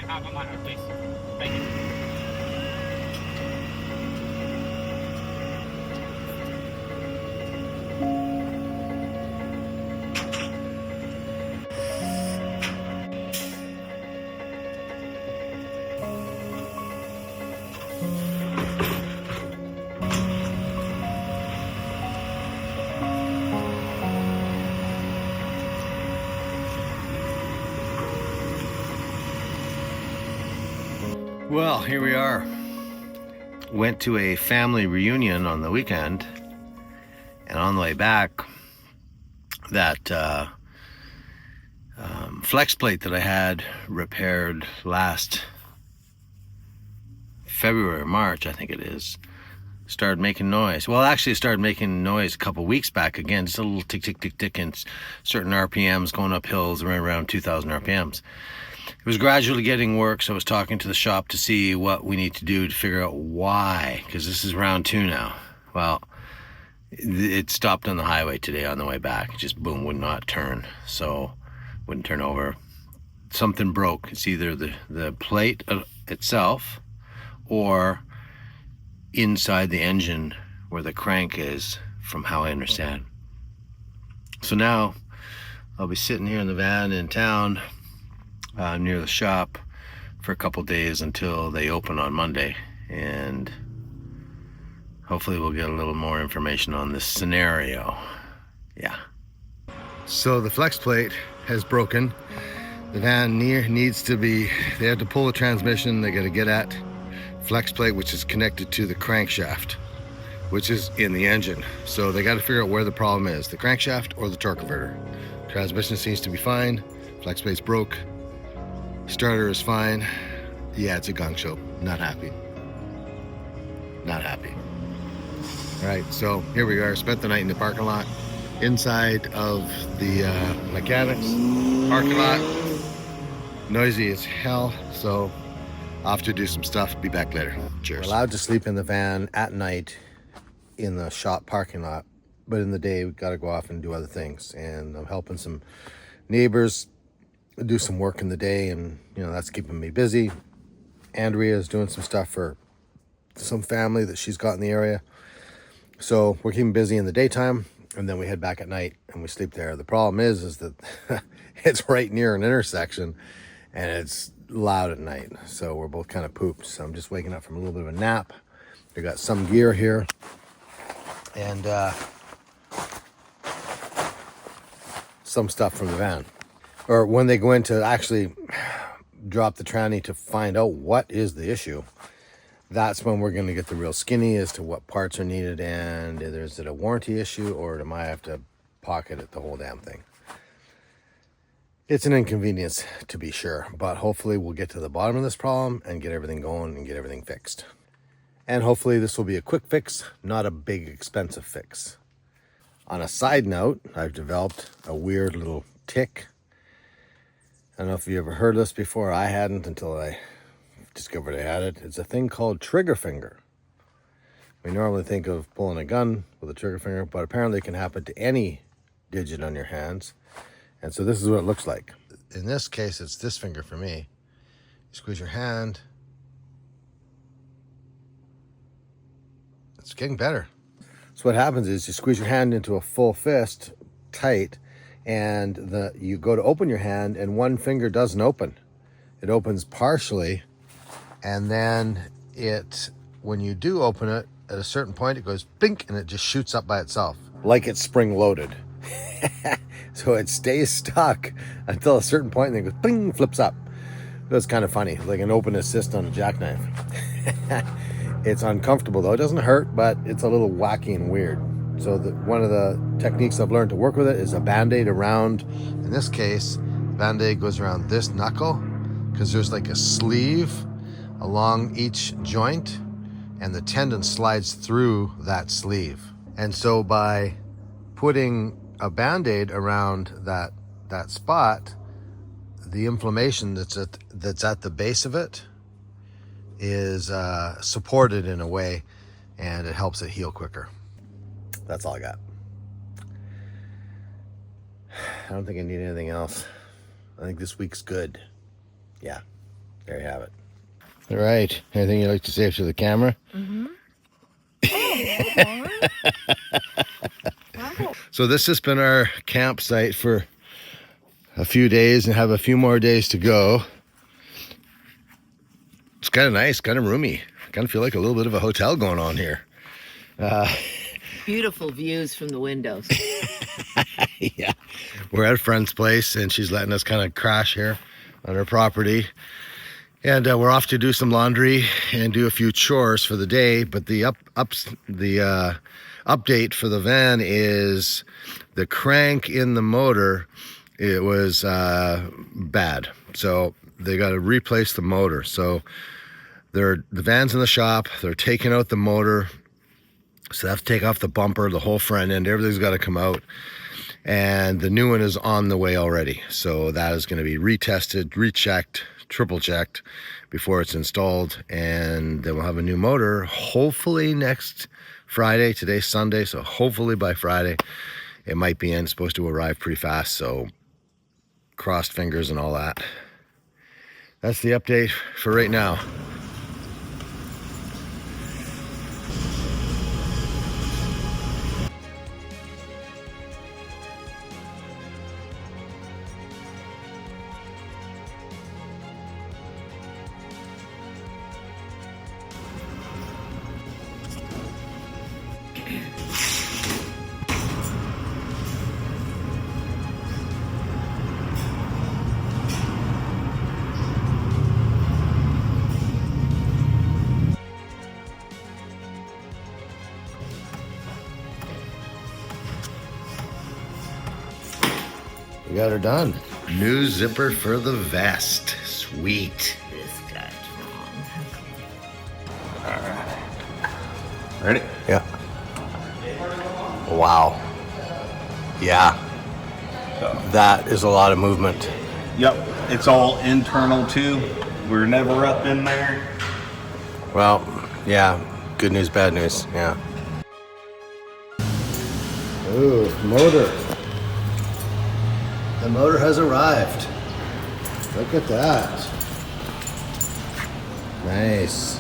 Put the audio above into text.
have them on our place. Thank you. Well, here we are. Went to a family reunion on the weekend, and on the way back, that flex plate that I had repaired last February or March, I think it is, started making noise. Well, actually, it started making noise a couple weeks back again, just a little tick, tick, tick, tick, and certain RPMs going up hills around 2,000 RPMs. It was gradually getting worse. I was talking to the shop to see what we need to do to figure out why, because this is round 2 now. Well, it stopped on the highway today on the way back. It just boom, would not turn. So wouldn't turn over. Something broke. It's either the plate itself or inside the engine where the crank is, from how I understand. So now I'll be sitting here in the van in town near the shop for a couple days until they open on Monday, and hopefully we'll get a little more information on this scenario. Yeah. So the flex plate has broken. The van needs to be, they have to pull the transmission. They got to get at flex plate, which is connected to the crankshaft, which is in the engine. So they got to figure out where the problem is, the crankshaft or the torque converter. Transmission seems to be fine. Flex plate's broke. Starter is fine. Yeah, it's a gong show. Not happy. Not happy. All right, so here we are. Spent the night in the parking lot, inside of the mechanics parking lot. Noisy as hell, so off to do some stuff. Be back later. Cheers. We're allowed to sleep in the van at night in the shop parking lot, but in the day we've got to go off and do other things. And I'm helping some neighbors do some work in the day, and that's keeping me busy. Andrea is doing some stuff for some family that she's got in the area, so we're keeping busy in the daytime, and then we head back at night and we sleep there. The problem is that it's right near an intersection and it's loud at night, so we're both kind of pooped. So I'm just waking up from a little bit of a nap. We got some gear here, and some stuff from the van. Or when they go in to actually drop the tranny to find out what is the issue, that's when we're going to get the real skinny as to what parts are needed, and is it a warranty issue, or am I have to pocket it, the whole damn thing. It's an inconvenience, to be sure, but hopefully we'll get to the bottom of this problem and get everything going and get everything fixed. And hopefully this will be a quick fix, not a big expensive fix. On a side note, I've developed a weird little tick. I don't know if you ever heard of this before. I hadn't until I discovered I had it. It's a thing called trigger finger. We normally think of pulling a gun with a trigger finger, but apparently it can happen to any digit on your hands. And so this is what it looks like. In this case, it's this finger for me. You squeeze your hand. It's getting better. So what happens is you squeeze your hand into a full fist, tight, and you go to open your hand and one finger doesn't open. It opens partially, and then when you do open it, at a certain point it goes bink and it just shoots up by itself, like it's spring loaded. So it stays stuck until a certain point and then it goes bing, flips up. That's kind of funny, like an open assist on a jackknife. It's uncomfortable though. It doesn't hurt, but it's a little wacky and weird. So one of the techniques I've learned to work with it is a Band-Aid around, in this case, Band-Aid goes around this knuckle, because there's like a sleeve along each joint, and the tendon slides through that sleeve. And so by putting a Band-Aid around that spot, the inflammation that's at the base of it is supported in a way, and it helps it heal quicker. That's all I got. I don't think I need anything else. I think this week's good. Yeah. There you have it. All right. Anything you'd like to say to the camera? Mm-hmm. So this has been our campsite for a few days and have a few more days to go. It's kind of nice, kind of roomy. I kind of feel like a little bit of a hotel going on here. Beautiful views from the windows. Yeah. We're at a friend's place and she's letting us kind of crash here on her property. And we're off to do some laundry and do a few chores for the day. But the update for the van is the crank in the motor, it was bad. So they got to replace the motor. So the van's in the shop. They're taking out the motor. So they have to take off the bumper, the whole front end. Everything's got to come out. And the new one is on the way already. So that is going to be retested, rechecked, triple checked before it's installed, and then we'll have a new motor hopefully next Friday. Today's Sunday, so hopefully by Friday it might be in. It's supposed to arrive pretty fast, so crossed fingers and all that. That's the update for right now. We got her done. New zipper for the vest. Sweet. This guy's wrong. Ready? Yeah. Wow. Yeah. That is a lot of movement. Yep, it's all internal too. We're never up in there. Well, yeah. Good news, bad news. Yeah. Ooh, motor. The motor has arrived. Look at that. Nice.